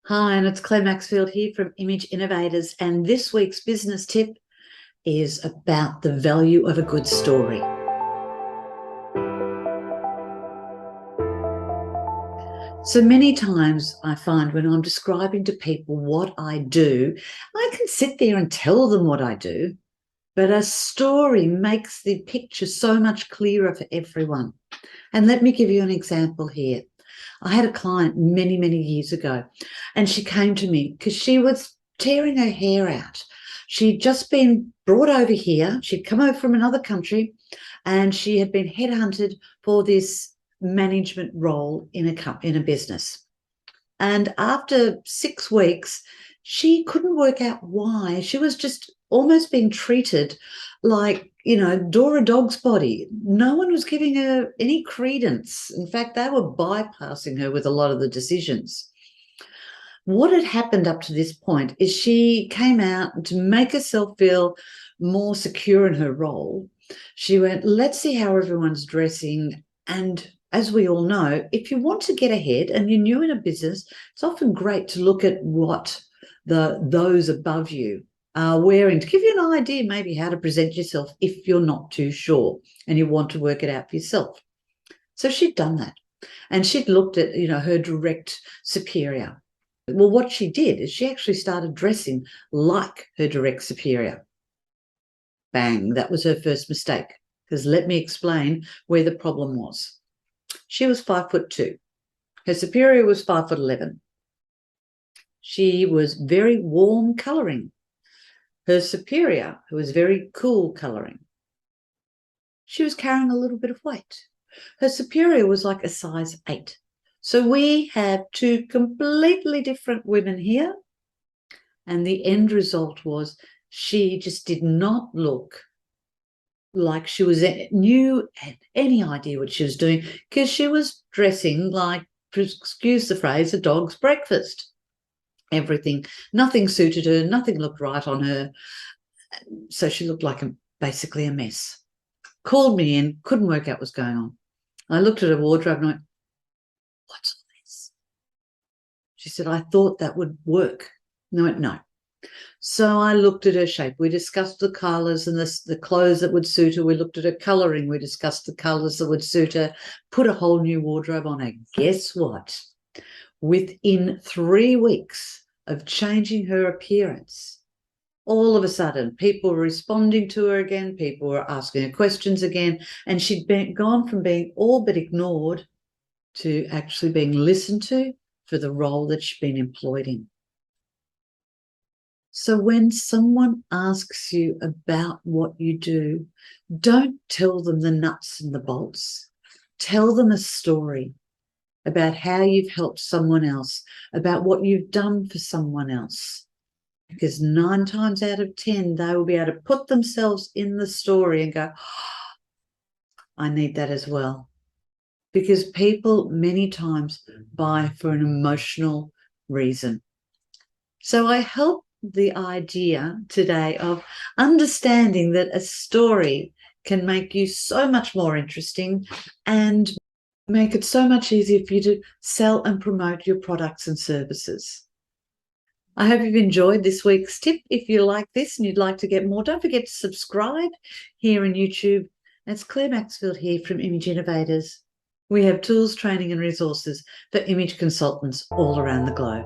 Hi, and it's Clare Maxfield here from Image Innovators, and this week's business tip is about the value of a good story. So many times I find when I'm describing to people what I do, I can sit there and tell them what I do, but a story makes the picture so much clearer for everyone. And let me give you an example here. I had a client many, many years ago, and she came to me because she was tearing her hair out. She'd just been brought over here. She'd come over from another country, and she had been headhunted for this management role in a business. And after 6 weeks, she couldn't work out why. She was just almost being treated like, Dora Dog's body. No one was giving her any credence. In fact, they were bypassing her with a lot of the decisions. What had happened up to this point is she came out to make herself feel more secure in her role. She went, let's see how everyone's dressing. And as we all know, if you want to get ahead and you're new in a business, it's often great to look at what those above you are wearing to give you an idea maybe how to present yourself if you're not too sure and you want to work it out for yourself. So she'd done that, and she'd looked at her direct superior. Well, what she did is she actually started dressing like her direct superior. Bang, that was her first mistake, because let me explain where the problem was. She was 5'2". Her superior was 5'11". She was very warm colouring. Her superior, who was very cool colouring, she was carrying a little bit of weight. Her superior was like a size 8. So we have two completely different women here, and the end result was she just did not look like she was had any idea what she was doing, because she was dressing like, excuse the phrase, a dog's breakfast. Everything, nothing suited her, nothing looked right on her. So she looked like basically a mess. Called me in, couldn't work out what's going on. I looked at her wardrobe and went, what's all this? She said, I thought that would work. And I went, no. So I looked at her shape. We discussed the colours and the clothes that would suit her. We looked at her colouring. We discussed the colours that would suit her, put a whole new wardrobe on her. Guess what? Within 3 weeks of changing her appearance, all of a sudden, people were responding to her again. People were asking her questions again. And she'd gone from being all but ignored to actually being listened to for the role that she'd been employed in. So when someone asks you about what you do, don't tell them the nuts and the bolts. Tell them a story about how you've helped someone else, about what you've done for someone else. Because 9 times out of 10, they will be able to put themselves in the story and go, oh, I need that as well. Because people many times buy for an emotional reason. So I hope the idea today of understanding that a story can make you so much more interesting and make it so much easier for you to sell and promote your products and services. I hope you've enjoyed this week's tip. If you like this and you'd like to get more, don't forget to subscribe here on YouTube. It's Clare Maxfield here from Image Innovators. We have tools, training and resources for image consultants all around the globe.